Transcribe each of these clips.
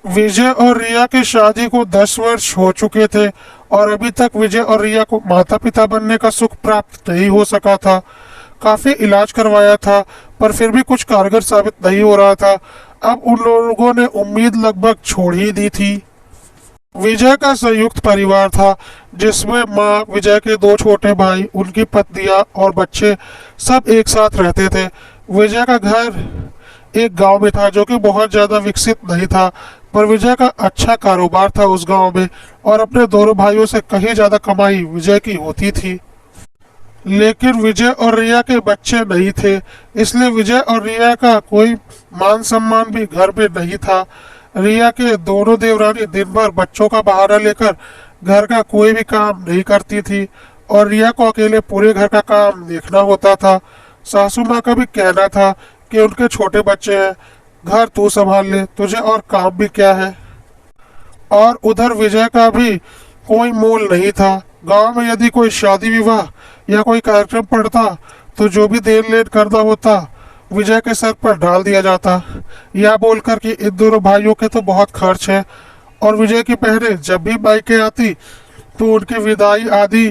विजय और रिया की शादी को 10 वर्ष हो चुके थे और अभी तक विजय और रिया को माता पिता बनने का सुख प्राप्त नहीं हो सका था। काफी इलाज करवाया था पर फिर भी कुछ कारगर साबित नहीं हो रहा था। अब उन लोगों ने उम्मीद लगभग छोड़ ही दी थी। विजय का संयुक्त परिवार था जिसमें माँ, विजय के दो छोटे भाई, उनकी पत्नियां और बच्चे सब एक साथ रहते थे। विजय का घर एक गांव में था जो कि बहुत ज्यादा विकसित नहीं था, पर विजय का अच्छा कारोबार था उस गांव में और अपने दोनों भाइयों से कहीं ज्यादा कमाई विजय की होती थी। लेकिन विजय और रिया के बच्चे नहीं थे, इसलिए विजय और रिया का कोई मान सम्मान भी घर में नहीं था। रिया के दोनों देवरानी दिन भर बच्चों का बहाना लेकर घर का कोई भी काम नहीं करती थी और रिया को अकेले पूरे घर का काम देखना होता था। सासू माँ का भी कहना था कि उनके छोटे बच्चे हैं, घर तू संभाल ले, तुझे और काम भी क्या है। और उधर विजय का भी कोई मोल नहीं था। गांव में यदि कोई शादी विवाह या कोई कार्यक्रम पड़ता तो जो भी देर लेट करना होता विजय के सर पर डाल दिया जाता, यह बोलकर कि इन दोनों भाइयों के तो बहुत खर्च है। और विजय की बहनें जब भी मायके आती तो उनकी विदाई आदि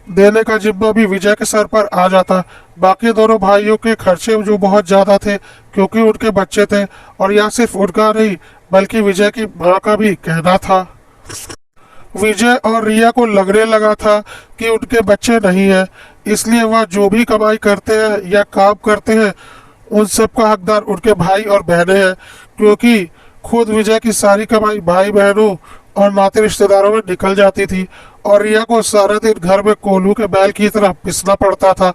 देने का जिम्मा भी विजय के सर पर आ जाता। बाकी दोनों भाइयों के खर्चे जो बहुत ज्यादा थे क्योंकि उनके बच्चे थे, और यह सिर्फ उनका नहीं बल्कि विजय की माँ का भी कहना था। विजय और रिया को लगने लगा था कि उनके बच्चे नहीं है, इसलिए वह जो भी कमाई करते हैं या काम करते हैं उन सब का हकदार उनके भाई और बहनें हैं, क्योंकि खुद विजय की सारी कमाई भाई बहनों और नाते रिश्तेदारों में निकल जाती थी और रिया को सारा दिन घर में कोल्हू के बैल की तरह पिसना पड़ता था।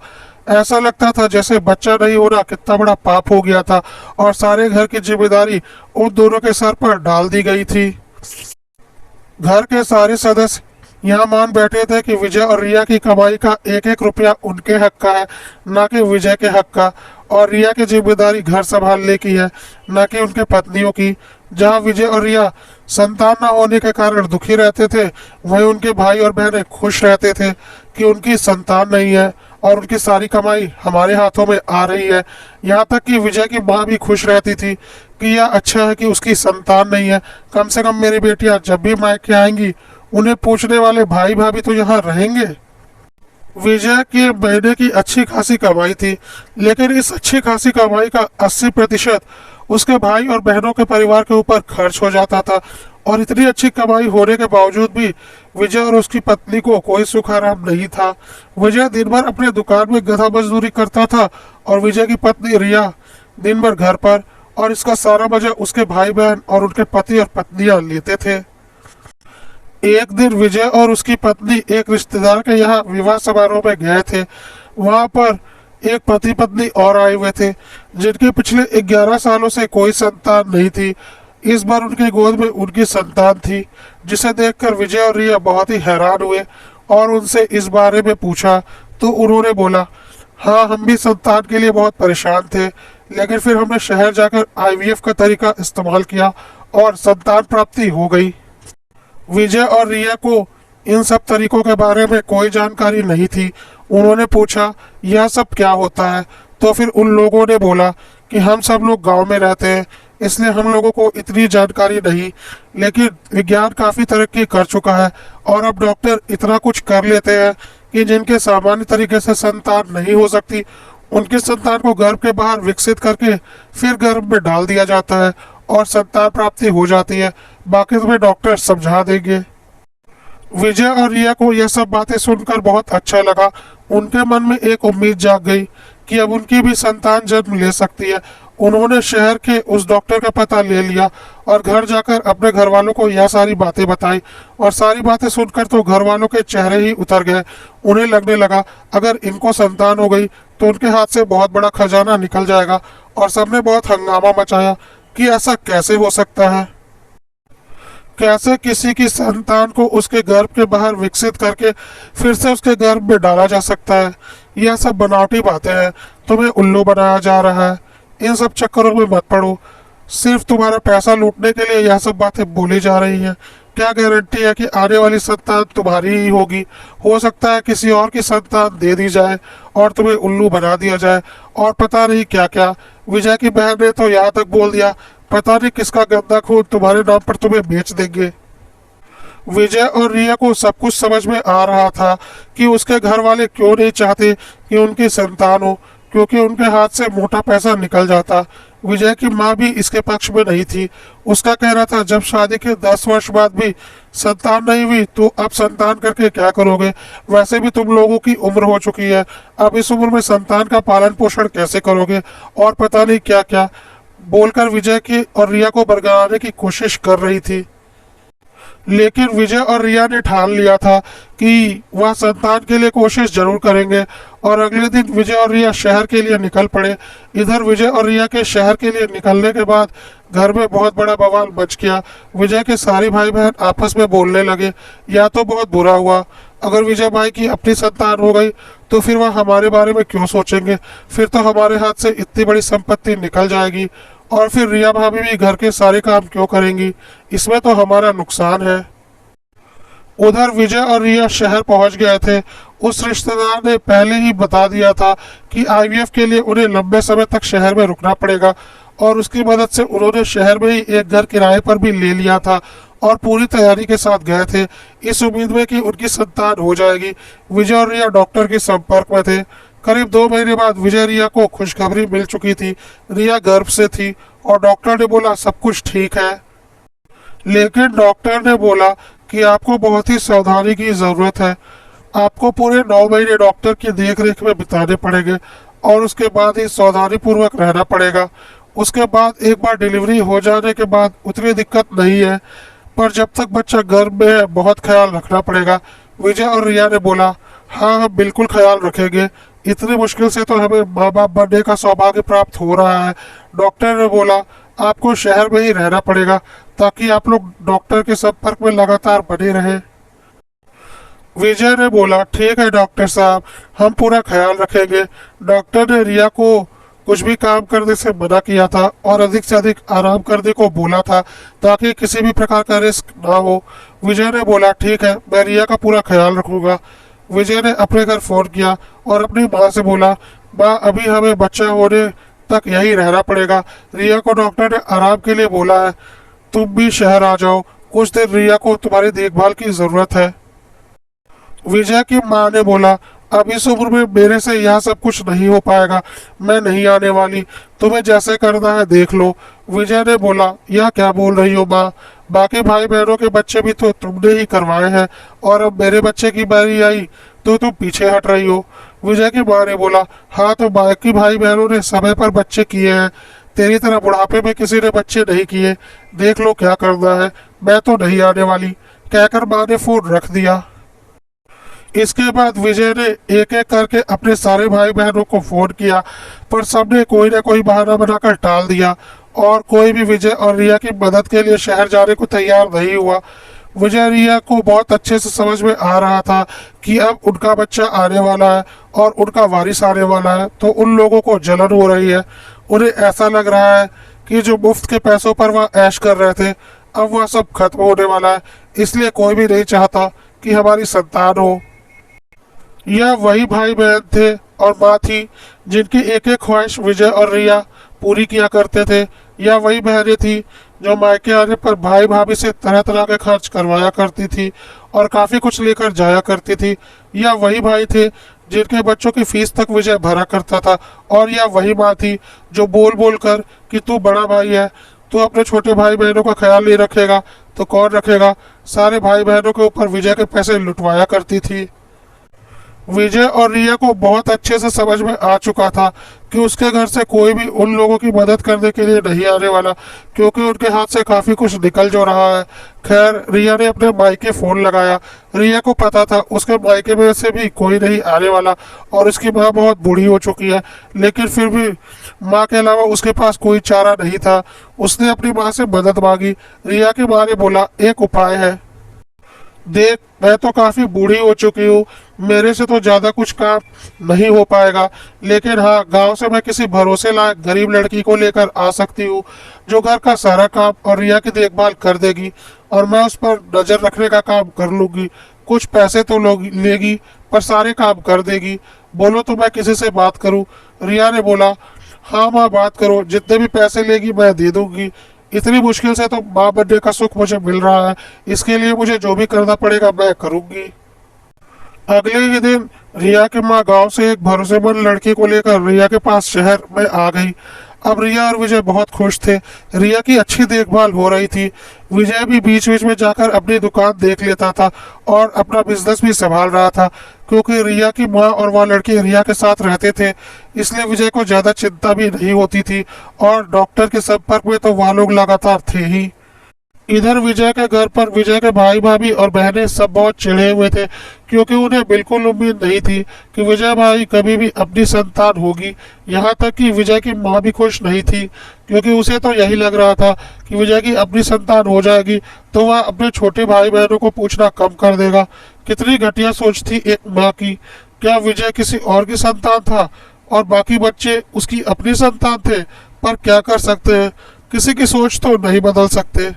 ऐसा लगता था जैसे बच्चा नहीं होना कितना बड़ा पाप हो गया था और सारे घर की जिम्मेदारी उन दोनों के सर पर डाल दी गई थी। घर के सारे सदस्य यहाँ मान बैठे थे कि विजय और रिया की कमाई का एक एक रुपया उनके हक का है, न कि विजय के हक का। और रिया की जिम्मेदारी घर संभालने की है, न कि उनके पत्नियों की। जहाँ विजय और रिया संतान न होने के कारण दुखी रहते थे, वहीं उनके भाई और बहनें खुश रहते थे कि उनकी संतान नहीं है और उनकी सारी कमाई हमारे हाथों में आ रही है। यहाँ तक कि विजय की माँ भी खुश रहती थी कि यह अच्छा है कि उसकी संतान नहीं है, कम से कम मेरी बेटियां जब भी मायके आएंगी उन्हें पूछने वाले भाई भाभी तो यहाँ रहेंगे। विजय के महीने की अच्छी खासी कमाई थी, लेकिन इस अच्छी खासी कमाई का 80% उसके भाई और बहनों के परिवार के ऊपर खर्च हो जाता था। और इतनी अच्छी कमाई होने के बावजूद भी विजय और उसकी पत्नी को कोई सुख आराम नहीं था। विजय दिन भर अपने दुकान में गधा मजदूरी करता था और विजय की पत्नी रिया दिन भर घर पर, और इसका सारा मजा उसके भाई बहन और उनके पति और पत्नियां लेते थे। एक दिन विजय और उसकी पत्नी एक रिश्तेदार के यहाँ विवाह समारोह में गए थे। वहां पर एक पति पत्नी और आए हुए थे जिनके पिछले 11 सालों से कोई संतान नहीं थी। इस बार उनकी गोद में उनकी संतान थी, जिसे देखकर विजय और रिया बहुत ही हैरान हुए और उनसे इस बारे में पूछा तो उन्होंने बोला, हाँ हम भी संतान के लिए बहुत परेशान थे, लेकिन फिर हमने शहर जाकर IVF का तरीका इस्तेमाल किया और संतान प्राप्ति हो गई। विजय और रिया को इन सब तरीकों के बारे में कोई जानकारी नहीं थी। उन्होंने पूछा यह सब क्या होता है, तो फिर उन लोगों ने बोला कि हम सब लोग गांव में रहते हैं, इसलिए हम लोगों को इतनी जानकारी नहीं, लेकिन विज्ञान काफी तरक्की कर चुका है और अब डॉक्टर इतना कुछ कर लेते हैं कि जिनके सामान्य तरीके से संतान नहीं हो सकती उनकी संतान को गर्भ के बाहर विकसित करके फिर गर्भ में डाल दिया जाता है और संतान प्राप्ति हो जाती है। बाकी तुम्हें डॉक्टर समझा देंगे। विजय और रिया को यह सब बातें सुनकर बहुत अच्छा लगा। उनके मन में एक उम्मीद जाग गई कि अब उनकी भी संतान जन्म ले सकती है। उन्होंने शहर के उस डॉक्टर का पता ले लिया और घर जाकर अपने घर वालों को यह सारी बातें बताई, और सारी बातें सुनकर तो घर वालों के चेहरे ही उतर गए। उन्हें लगने लगा अगर इनको संतान हो गई तो उनके हाथ से बहुत बड़ा खजाना निकल जाएगा, और सबने बहुत हंगामा मचाया कि ऐसा कैसे हो सकता है, कैसे किसी की संतान को उसके गर्भ के बाहर विकसित करके फिर से उसके गर्भ में डाला जा सकता है। यह सब बनावटी बातें हैं, तुम्हें उल्लू बनाया जा रहा है। इन सब चक्करों में मत पड़ो, सिर्फ तुम्हारा पैसा लूटने के लिए यह सब बातें बोली जा रही हैं। क्या गारंटी है कि आने वाली संतान तुम्हारी ही होगी? हो सकता है किसी और की संतान दे दी जाए और तुम्हें उल्लू बना दिया जाए, और पता नहीं क्या क्या। विजय की बहन ने तो यहाँ तक बोल दिया पता नहीं किसका गंदा खून तुम्हारे नाम पर तुम्हें बेच देंगे। विजय और रिया को सब कुछ समझ में आ रहा था कि उसके घर वाले क्यों नहीं चाहते कि उनकी संतान हो, क्योंकि उनके हाथ से मोटा पैसा निकल जाता। विजय की माँ भी इसके पक्ष में नहीं थी। उसका कहना था जब शादी के 10 वर्ष बाद भी संतान नहीं हुई तो अब संतान करके क्या करोगे, वैसे भी तुम लोगों की उम्र हो चुकी है, अब इस उम्र में संतान का पालन पोषण कैसे करोगे, और पता नहीं क्या क्या बोलकर विजय की और रिया को बरगलाने की कोशिश कर रही थी। लेकिन विजय और रिया ने ठान लिया था कि वह संतान के लिए कोशिश जरूर करेंगे, और अगले दिन विजय और रिया शहर के लिए निकल पड़े। इधर विजय और रिया के शहर के लिए निकलने के बाद घर में बहुत बड़ा बवाल मच गया। विजय के सारे भाई बहन आपस में बोलने लगे, या तो बहुत बुरा हुआ, अगर विजय भाई की अपनी संतान हो गई तो फिर वह हमारे बारे में क्यों सोचेंगे, फिर तो हमारे हाथ से इतनी बड़ी संपत्ति निकल जाएगी, और फिर रिया भाभी भी घर के सारे काम क्यों करेंगी, इसमें तो हमारा नुकसान है। उधर विजय और रिया शहर पहुंच गए थे। उस रिश्तेदार ने पहले ही बता दिया था कि आईवीएफ के लिए उन्हें लंबे समय तक शहर में रुकना पड़ेगा, और उसकी मदद से उन्होंने शहर में ही एक घर किराए पर भी ले लिया था और पूरी तैयारी के साथ गए थे, इस उम्मीद में कि उनकी संतान हो जाएगी। विजय और रिया डॉक्टर के संपर्क में थे। करीब 2 महीने बाद विजय रिया को खुशखबरी मिल चुकी थी। रिया गर्भ से थी और डॉक्टर ने बोला सब कुछ ठीक है, लेकिन डॉक्टर ने बोला कि आपको बहुत ही सावधानी की जरूरत है। आपको पूरे 9 महीने डॉक्टर की देखरेख में बिताने पड़ेंगे और उसके बाद ही सावधानी पूर्वक रहना पड़ेगा। उसके बाद एक बार डिलीवरी हो जाने के बाद उतनी दिक्कत नहीं है, पर जब तक बच्चा गर्भ में है बहुत ख्याल रखना पड़ेगा। विजय और रिया ने बोला हाँ हम बिल्कुल ख्याल रखेंगे, इतनी मुश्किल से तो हमें माँ बाप बनने का सौभाग्य प्राप्त हो रहा है। डॉक्टर ने बोला आपको शहर में ही रहना पड़ेगा ताकि आप लोग डॉक्टर के संपर्क में लगातार बने रहें। विजय ने बोला ठीक है डॉक्टर साहब, हम पूरा ख्याल रखेंगे। डॉक्टर ने रिया को कुछ भी काम करने से मना किया था और अधिक से अधिक आराम करने को बोला था ताकि किसी भी प्रकार का रिस्क ना हो। विजय ने बोला ठीक है, मैं रिया का पूरा ख्याल रखूंगा। विजय ने अपने घर फोन किया और अपनी माँ से बोला माँ अभी हमें बच्चा होने तक यही रहना पड़ेगा। रिया को डॉक्टर ने आराम के लिए बोला है, तुम भी शहर आ जाओ, कुछ दिन रिया को तुम्हारी देखभाल की जरूरत है। विजय की माँ ने बोला अब इस उम्र में मेरे से यह सब कुछ नहीं हो पाएगा, मैं नहीं आने वाली, तुम्हें जैसे करना है देख लो। विजय ने बोला यह क्या बोल रही हो माँ, बाकी भाई बहनों के बच्चे भी तो तुमने ही करवाए हैं और अब मेरे बच्चे की बारी आई तो तुम पीछे हट रही हो। विजय की माँ ने बोला हाँ तो बाकी भाई बहनों ने समय पर बच्चे किए हैं, तेरी तरह बुढ़ापे में किसी ने बच्चे नहीं किए, देख लो क्या करना है, मैं तो नहीं आने वाली, कहकर माँ ने फोन रख दिया। इसके बाद विजय ने एक एक करके अपने सारे भाई बहनों को फोन किया, पर सबने कोई ना कोई बहाना बनाकर टाल दिया और कोई भी विजय और रिया की मदद के लिए शहर जाने को तैयार नहीं हुआ। विजय रिया को बहुत अच्छे से समझ में आ रहा था कि अब उनका बच्चा आने वाला है और उनका वारिस आने वाला है, तो उन लोगों को जलन हो रही है। उन्हें ऐसा लग रहा है कि जो मुफ्त के पैसों पर वह ऐश कर रहे थे अब वह सब खत्म होने वाला है, इसलिए कोई भी नहीं चाहता कि हमारी संतान हो। यह वही भाई बहन थे और माँ थी जिनकी एक एक ख्वाहिश विजय और रिया पूरी किया करते थे। यह वही बहनें थी जो मायके आने पर भाई भाभी से तरह तरह के खर्च करवाया करती थी और काफी कुछ लेकर जाया करती थी। यह वही भाई थे जिनके बच्चों की फीस तक विजय भरा करता था, और यह वही माँ थी जो बोल बोल कर कि तू बड़ा भाई है, तू अपने छोटे भाई बहनों का ख्याल नहीं रखेगा तो कौन रखेगा, सारे भाई बहनों के ऊपर विजय के पैसे लुटवाया करती थी। विजय और रिया को बहुत अच्छे से समझ में आ चुका था कि उसके घर से कोई भी उन लोगों की मदद करने के लिए नहीं आने वाला, क्योंकि उनके हाथ से काफी कुछ निकल जो रहा है। खैर रिया ने अपने मायके फोन लगाया। रिया को पता था उसके मायके में से भी कोई नहीं आने वाला और उसकी माँ बहुत बूढ़ी हो चुकी है, लेकिन फिर भी माँ के अलावा उसके पास कोई चारा नहीं था। उसने अपनी माँ से मदद मांगी। रिया की माँ ने बोला एक उपाय है, देख मैं तो काफी बूढ़ी हो चुकी हूँ, मेरे से तो ज्यादा कुछ काम नहीं हो पाएगा, लेकिन हाँ गांव से मैं किसी भरोसे लायक गरीब लड़की को लेकर आ सकती हूँ जो घर का सारा काम और रिया की देखभाल कर देगी और मैं उस पर नजर रखने का काम कर लूंगी। कुछ पैसे तो लेगी पर सारे काम कर देगी, बोलो तो मैं किसी से बात करूँ। रिया ने बोला हाँ माँ बात करो, जितने भी पैसे लेगी मैं दे दूंगी। इतनी मुश्किल से तो माँ बनने का सुख मुझे मिल रहा है, इसके लिए मुझे जो भी करना पड़ेगा मैं करूंगी। अगले ही दिन रिया की माँ गांव से एक भरोसेमंद लड़की को लेकर रिया के पास शहर में आ गई। अब रिया और विजय बहुत खुश थे। रिया की अच्छी देखभाल हो रही थी। विजय भी बीच बीच में जाकर अपनी दुकान देख लेता था और अपना बिजनेस भी संभाल रहा था। क्योंकि रिया की माँ और वह लड़की रिया के साथ रहते थे, इसलिए विजय को ज्यादा चिंता भी नहीं होती थी और डॉक्टर के संपर्क में तो वह लोग लगातार थे ही। इधर विजय के घर पर विजय के भाई भाभी और बहनें सब बहुत चिढ़े हुए थे, क्योंकि उन्हें बिल्कुल उम्मीद नहीं थी कि विजय भाई कभी भी अपनी संतान होगी। यहाँ तक कि विजय की माँ भी खुश नहीं थी, क्योंकि उसे तो यही लग रहा था कि विजय की अपनी संतान हो जाएगी तो वह अपने छोटे भाई बहनों को पूछना कम कर देगा। कितनी घटिया सोच थी एक माँ की। क्या विजय किसी और की संतान था और बाकी बच्चे उसकी अपनी संतान थे? पर क्या कर सकते हैं, किसी की सोच तो नहीं बदल सकते।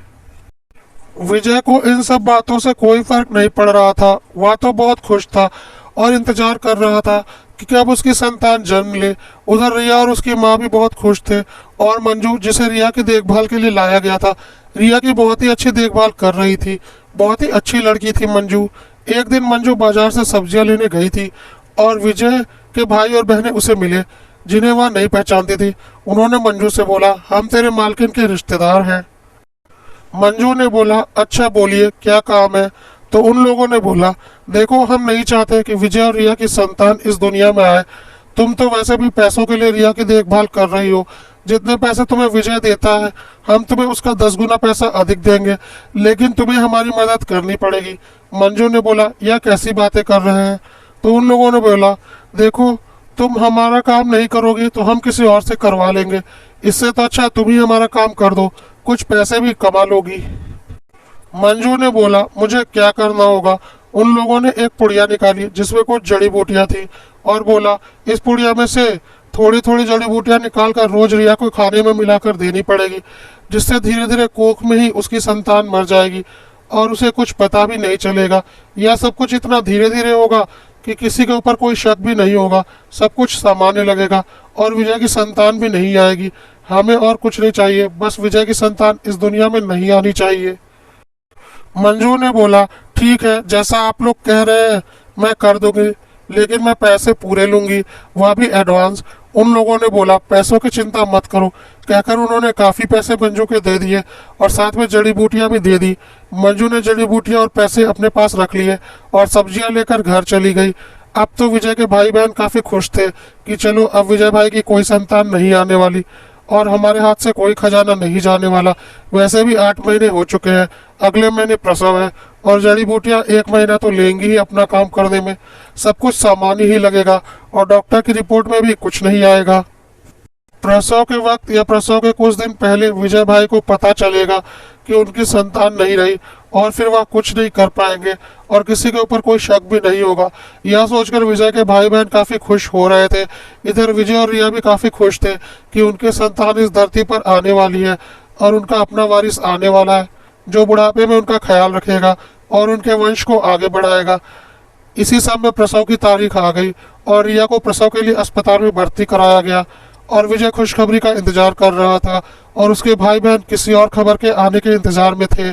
विजय को इन सब बातों से कोई फर्क नहीं पड़ रहा था। वह तो बहुत खुश था और इंतजार कर रहा था कि कब उसकी संतान जन्म ले। उधर रिया और उसकी माँ भी बहुत खुश थे और मंजू, जिसे रिया की देखभाल के लिए लाया गया था, रिया की बहुत ही अच्छी देखभाल कर रही थी। बहुत ही अच्छी लड़की थी मंजू। एक दिन मंजू बाजार से सब्जियां लेने गई थी और विजय के भाई और बहनें उसे मिले, जिन्हें वह नहीं पहचानती थी। उन्होंने मंजू से बोला, हम तेरे मालकिन के रिश्तेदार हैं। मंजू ने बोला, अच्छा बोलिए क्या काम है? तो उन लोगों ने बोला, देखो हम नहीं चाहते कि विजय और रिया की संतान इस दुनिया में आए। तुम तो वैसे भी पैसों के लिए रिया की देखभाल कर रही हो। जितने पैसे तुम्हें विजय देता है हम तुम्हें उसका 10 गुना पैसा अधिक देंगे, लेकिन तुम्हें हमारी मदद करनी पड़ेगी। मंजू ने बोला, यह कैसी बातें कर रहे हैं? तो उन लोगों ने बोला, देखो तुम हमारा काम नहीं करोगी तो हम किसी और से करवा लेंगे। इससे तो अच्छा तुम ही हमारा काम कर दो, कुछ पैसे भी कमा लोगी। मंजू ने बोला, मुझे क्या करना होगा? उन लोगों ने एक पुड़िया निकाली जिसमें कुछ जड़ी बूटियां थी और बोला, इस पुड़िया में से थोड़ी थोड़ी जड़ी बूटियां निकाल कर रोज रिया को खाने में मिलाकर देनी पड़ेगी, जिससे धीरे धीरे कोख में ही उसकी संतान मर जाएगी और उसे कुछ पता भी नहीं चलेगा। यह सब कुछ इतना धीरे धीरे होगा कि किसी के ऊपर कोई शक भी नहीं होगा। सब कुछ सामान्य लगेगा और विजय की संतान भी नहीं आएगी। हमें और कुछ नहीं चाहिए, बस विजय की संतान इस दुनिया में नहीं आनी चाहिए। मंजू ने बोला, ठीक है, जैसा आप लोग कह रहे हैं मैं कर दूंगी, लेकिन मैं पैसे पूरे लूंगी, वह भी एडवांस। उन लोगों ने बोला, पैसों की चिंता मत करो। कहकर उन्होंने काफी पैसे मंजू के दे दिए और साथ में जड़ी बूटियां भी दे दी। मंजू ने जड़ी बूटियां और पैसे अपने पास रख लिए और सब्जियां लेकर घर चली गई। अब तो विजय के भाई बहन काफी खुश थे कि चलो अब विजय भाई की कोई संतान नहीं आने वाली और हमारे हाथ से कोई खजाना नहीं जाने वाला। वैसे भी 8 महीने हो चुके हैं, अगले महीने प्रसव है और जड़ी बूटियां 1 महीना तो लेंगी ही अपना काम करने में। सब कुछ सामान्य ही लगेगा और डॉक्टर की रिपोर्ट में भी कुछ नहीं आएगा। प्रसव के वक्त या प्रसव के कुछ दिन पहले विजय भाई को पता चलेगा कि उनकी संतान नहीं रही और फिर वह कुछ नहीं कर पाएंगे और किसी के ऊपर कोई शक भी नहीं होगा। यह सोचकर विजय के भाई बहन काफी खुश हो रहे थे। इधर विजय और रिया भी काफी खुश थे कि उनके संतान इस धरती पर आने वाली है और उनका अपना वारिस आने वाला है, जो बुढ़ापे में उनका ख्याल रखेगा और उनके वंश को आगे बढ़ाएगा। इसी समय प्रसव की तारीख आ गई और रिया को प्रसव के लिए अस्पताल में भर्ती कराया गया और विजय खुशखबरी का इंतजार कर रहा था और उसके भाई बहन किसी और खबर के आने के इंतजार में थे।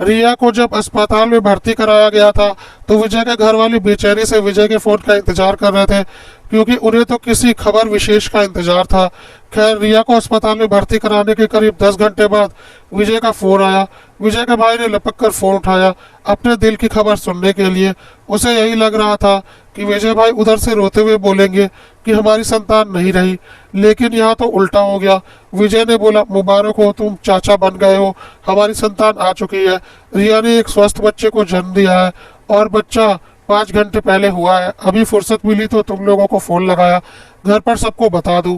रिया को जब अस्पताल में भर्ती कराया गया था तो विजय के घर वाले बेचैनी से विजय के फोन का इंतजार कर रहे थे, क्योंकि उन्हें तो किसी खबर विशेष का इंतजार था। खैर, रिया को अस्पताल में भर्ती कराने के करीब 10 घंटे बाद विजय का फोन आया। विजय के भाई ने लपक कर फोन उठाया अपने दिल की खबर सुनने के लिए। उसे यही लग रहा था कि विजय भाई उधर से रोते हुए बोलेंगे कि हमारी संतान नहीं रही, लेकिन यहाँ तो उल्टा हो गया। विजय ने बोला, मुबारक हो, तुम चाचा बन गए हो, हमारी संतान आ चुकी है। रिया ने एक स्वस्थ बच्चे को जन्म दिया है और बच्चा 5 घंटे पहले हुआ है। अभी फुर्सत मिली तो तुम लोगों को फोन लगाया, घर पर सबको बता दूं।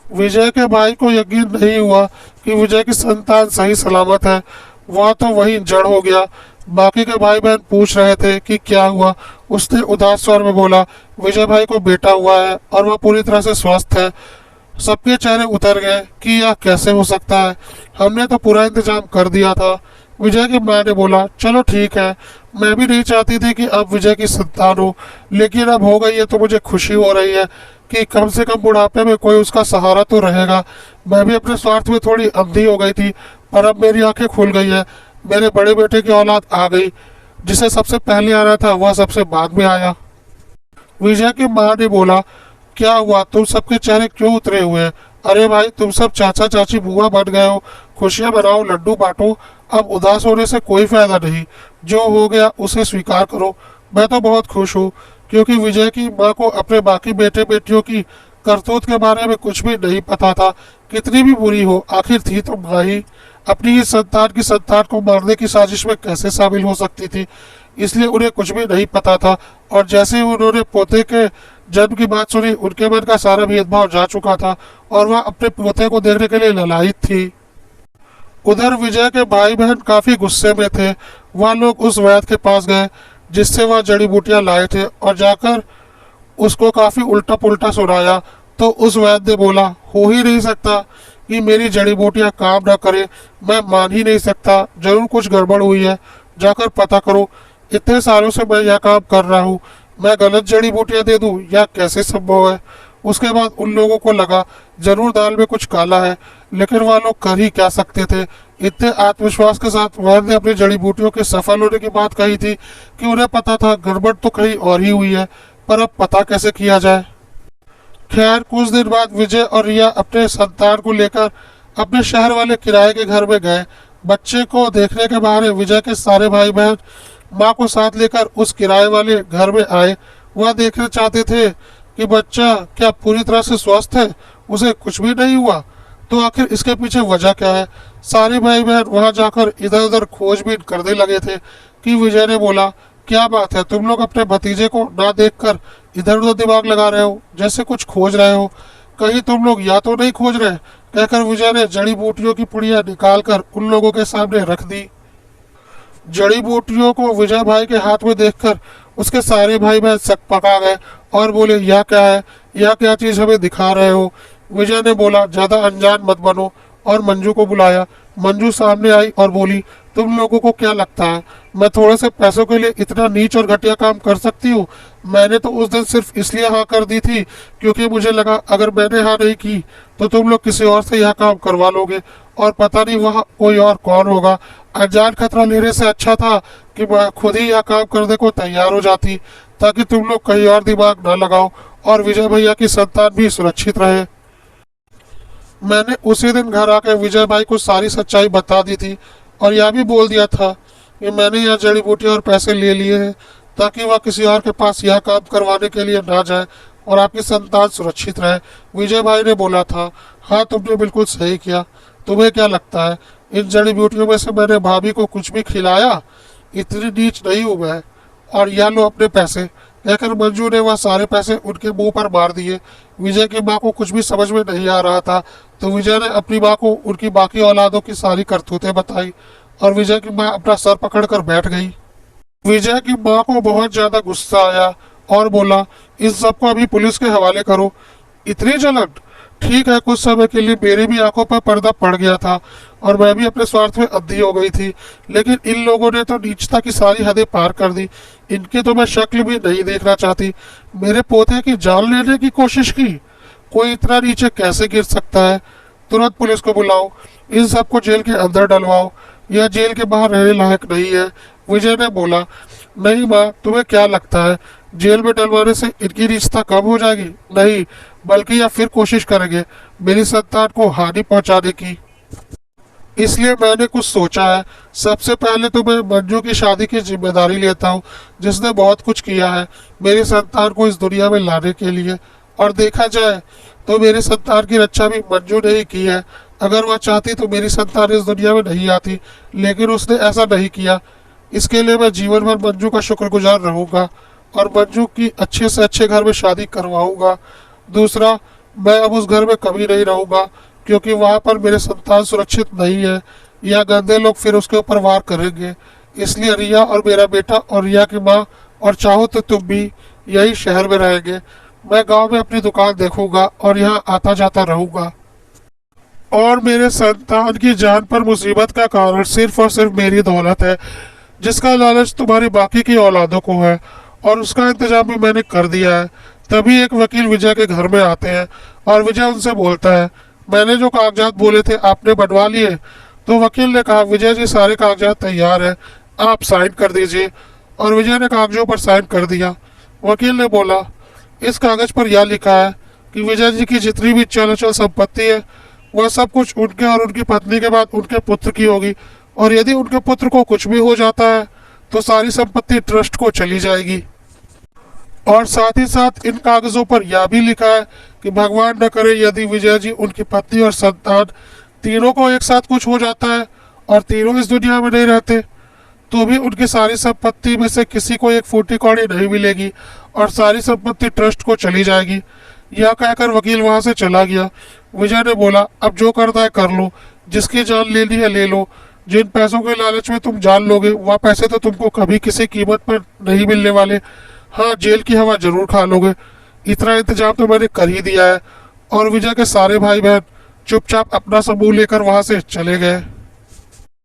विजय के भाई को यकीन नहीं हुआ कि विजय की संतान सही सलामत है। वह तो वहीं जड़ हो गया। बाकी के भाई बहन पूछ रहे थे कि क्या हुआ। उसने उदास स्वर में बोला, विजय भाई को बेटा हुआ है और वह पूरी तरह से स्वस्थ है। सबके चेहरे उतर गए कि यह कैसे हो सकता है, हमने तो पूरा इंतजाम कर दिया था। विजय की मां ने बोला, चलो ठीक है, मैं भी नहीं चाहती थी कि अब विजय की संतान हो, लेकिन अब हो गई है तो मुझे खुशी हो रही है कि कम से कम बुढ़ापे में कोई उसका सहारा तो रहेगा। मैं भी अपने स्वार्थ में थोड़ी अंधी हो गई थी, पर अब मेरी आंखें खुल गई है। मेरे बड़े बेटे की औलाद आ गई, जिसे सबसे पहले आना था वह सबसे बाद में आया। विजय की माँ ने बोला, क्या हुआ, तुम सबके चेहरे क्यों उतरे हुए हैं? अरे भाई, तुम सब चाचा चाची बुआ बन गए हो, खुशियां मनाओ, लड्डू बांटो। अब उदास होने से कोई फायदा नहीं, जो हो गया उसे स्वीकार करो। मैं तो बहुत खुश हूँ, क्योंकि विजय की माँ को अपने बाकी बेटे बेटियों की करतूत के बारे में कुछ भी नहीं पता था। कितनी भी बुरी हो, आखिर थी तो माँ ही। अपनी ही संतान की संतान को मारने की साजिश में कैसे शामिल हो सकती थी, इसलिए उन्हें कुछ भी नहीं पता था। और जैसे ही उन्होंने पोते के जन्म की बात सुनी, उनके मन का सारा भेदभाव जा चुका था और वह अपने पोते को देखने के लिए ललायित थी। उधर विजय के भाई बहन काफी गुस्से में थे। वह लोग उस वैद्य के पास गए जिससे वह जड़ी बूटियां लाए थे, और जाकर उसको काफी उल्टा पुल्टा सुनाया। तो उस वैद्य ने बोला, हो ही नहीं सकता कि मेरी जड़ी बूटियां काम ना करे, मैं मान ही नहीं सकता, जरूर कुछ गड़बड़ हुई है, जाकर पता करो। इतने सालों से मैं यह काम कर रहा हूँ, मैं गलत जड़ी बूटियां दे दूं, यह कैसे संभव है? उसके बाद उन लोगों को लगा जरूर दाल में कुछ काला है, लेकिन वह लोग कर ही क्या सकते थे। इतने आत्मविश्वास के साथ वैद्य ने अपनी जड़ी बूटियों के सफल होने की बात कही थी कि उन्हें पता था गड़बड़ तो कहीं और ही हुई है, पर अब पता कैसे किया जाए। खैर, कुछ दिन बाद विजय और रिया अपने संतान को लेकर अपने शहर वाले किराए के घर में गए। बच्चे को देखने के बहाने विजय के सारे भाई बहन माँ को साथ लेकर उस किराए वाले घर में आए। वह देखना चाहते थे कि बच्चा क्या पूरी तरह से स्वस्थ है, उसे कुछ भी नहीं हुआ, तो आखिर इसके पीछे वजह क्या है। सारे भाई बहन वहां जाकर इधर उधर खोजबीन करने लगे थे कि विजय ने बोला, क्या बात है, तुम लोग अपने भतीजे को ना देखकर इधर उधर दिमाग लगा रहे हो, जैसे कुछ खोज रहे हो, कहीं तुम लोग या तो नहीं खोज रहे? कहकर विजय ने जड़ी बूटियों की पुड़िया निकाल कर उन लोगों के सामने रख दी। जड़ी बूटियों को विजय भाई के हाथ में देखकर उसके सारे भाई बहन सकपका गए और बोले, यह क्या है, यह क्या चीज हमें दिखा रहे हो? विजय ने बोला, ज्यादा अनजान मत बनो, और मंजू को बुलाया। मंजू सामने आई और बोली, तुम लोगों को क्या लगता है मैं थोड़े से पैसों के लिए इतना नीच और घटिया काम कर सकती हूँ? मैंने तो उस दिन सिर्फ इसलिए हाँ कर दी थी क्योंकि मुझे लगा अगर मैंने हाँ नहीं की तो तुम लोग किसी और से यह काम करवा लोगे, और पता नहीं वह कोई और कौन होगा। अनजान खतरा लेने से अच्छा था कि मैं खुद ही यह काम करने को तैयार हो जाती, ताकि तुम लोग कहीं और दिमाग न लगाओ और विजय भैया की संतान भी सुरक्षित रहे। मैंने उसी दिन घर आकर विजय भाई को सारी सच्चाई बता दी थी और यह भी बोल दिया था कि मैंने यह जड़ी बूटियां और पैसे ले लिए हैं ताकि वह किसी और के पास यह काम करवाने के लिए ना जाए और आपकी संतान सुरक्षित रहे। विजय भाई ने बोला था, हाँ तुमने बिल्कुल सही किया। तुम्हें क्या लगता है इन जड़ी बूटियों में से मैंने भाभी को कुछ भी खिलाया? इतनी नीच नहीं हूँ मैं। और यह लो अपने पैसे। कहकर मंजू ने वह सारे पैसे उनके मुंह पर मार दिए। विजय की माँ को कुछ भी समझ में नहीं आ रहा था, तो विजय ने अपनी माँ को उनकी बाकी औलादों की सारी करतूतें बताई और विजय की माँ अपना सर पकड़कर बैठ गई। विजय की माँ को बहुत ज्यादा गुस्सा आया और बोला, इस सब को अभी पुलिस के हवाले करो। इतनी जलन? ठीक है, कुछ समय के लिए मेरी भी आंखों पर पर्दा पड़ गया था और मैं भी अपने स्वार्थ में अंधी हो गई थी, लेकिन इन लोगों ने तो नीचता की सारी हदें पार कर दी। इनकी तो मैं शक्ल भी नहीं देखना चाहती। मेरे पोते की जान लेने की कोशिश की। कोई इतना नीचे कैसे गिर सकता है? तुरंत पुलिस को बुलाओ, इन सबको जेल के अंदर डलवाओ, यह जेल के बाहर रहने लायक नहीं है। विजय ने बोला, नहीं माँ, तुम्हें क्या लगता है जेल में डलवाने से इनकी रिश्ता कम हो जाएगी? नहीं, बल्कि यह फिर कोशिश करेंगे मेरी संतान को हानि पहुंचाने की। इसलिए मैंने कुछ सोचा है। सबसे पहले तो मैं मंजू की शादी की जिम्मेदारी लेता हूँ, जिसने बहुत कुछ किया है मेरी संतान को इस दुनिया में लाने के लिए। और देखा जाए तो मेरी संतान की रक्षा भी मंजू ने ही की है। अगर वह चाहती तो मेरी संतान इस दुनिया में नहीं आती, लेकिन उसने ऐसा नहीं किया। इसके लिए मैं जीवन भर मंजू का शुक्रगुजार रहूंगा और मंजू की अच्छे से अच्छे घर में शादी करवाऊंगा। दूसरा, मैं अब उस घर में कभी नहीं रहूंगा क्योंकि वहां पर मेरे संतान सुरक्षित नहीं है, या गंदे लोग फिर उसके ऊपर वार करेंगे। इसलिए रिया और मेरा बेटा और रिया की माँ और चाहो तो तुम भी यही शहर में रहेंगे। मैं गांव में अपनी दुकान देखूंगा और यहाँ आता जाता रहूंगा। और मेरे संतान की जान पर मुसीबत का कारण सिर्फ और सिर्फ मेरी दौलत है। जिसका लालच तुम्हारी बाकी की औलादों को है, और उसका इंतजाम भी मैंने कर दिया है। तभी एक वकील विजय के घर में आते हैं और विजय उनसे बोलता है, मैंने जो कागजात बोले थे आपने बनवा लिए? तो वकील ने कहा, विजय जी सारे कागजात तैयार हैं, आप साइन कर दीजिए। और विजय ने कागजों पर साइन कर दिया। वकील ने बोला, इस कागज पर यह लिखा है कि विजय जी की जितनी भी चल अचल संपत्ति है वह सब कुछ उनके और उनकी पत्नी के बाद उनके पुत्र की होगी, और यदि उनके पुत्र को कुछ भी हो जाता है तो सारी संपत्ति ट्रस्ट को चली जाएगी। और साथ ही साथ इन कागजों पर यह भी लिखा है कि भगवान न करे यदि विजय जी, उनकी पत्नी और संतान तीनों को एक साथ कुछ हो जाता है और तीनों इस दुनिया में नहीं रहते, तो भी उनकी सारी संपत्ति में से किसी को एक फूटी कौड़ी नहीं मिलेगी और सारी संपत्ति ट्रस्ट को चली जाएगी। यह कहकर वकील वहां से चला गया। विजय ने बोला, अब जो करना है कर लो, जिसकी जान लेनी है ले लो। जिन पैसों के लालच में तुम जान लोगे वह पैसे तो तुमको कभी किसी कीमत पर नहीं मिलने वाले। हाँ, जेल की हवा जरूर खा लोगे। इतना इंतजाम तो मैंने कर ही दिया है। और विजय के सारे भाई बहन चुपचाप अपना समूह लेकर वहां से चले गए।